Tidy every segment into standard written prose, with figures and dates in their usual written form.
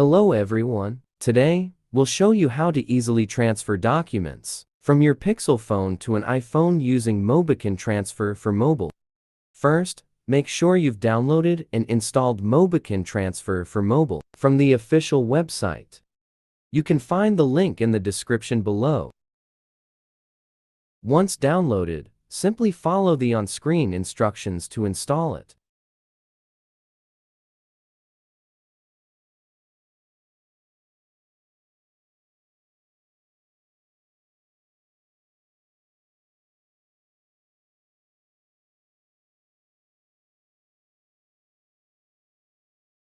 Hello everyone. Today, we'll show you how to easily transfer documents from your Pixel phone to an iPhone using MobiKin Transfer for mobile. First, make sure you've downloaded and installed MobiKin Transfer for mobile from the official website. You can find the link in the description below. Once downloaded, simply follow the on-screen instructions to install it.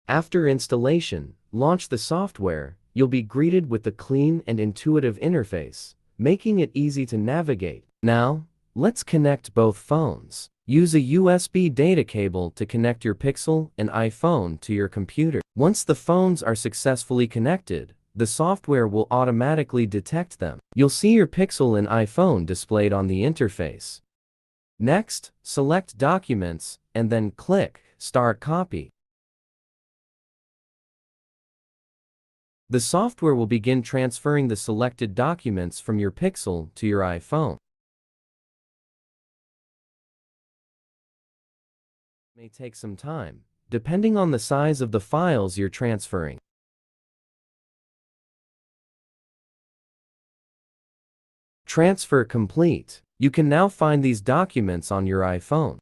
After installation, launch the software. You'll be greeted with a clean and intuitive interface, making it easy to navigate. Now, let's connect both phones. Use a USB data cable to connect your Pixel and iPhone to your computer. Once the phones are successfully connected, the software will automatically detect them. You'll see your Pixel and iPhone displayed on the interface. Next, select Documents and then click Start Copy. The software will begin transferring the selected documents from your Pixel to your iPhone. It may take some time, depending on the size of the files you're transferring. Transfer complete. You can now find these documents on your iPhone.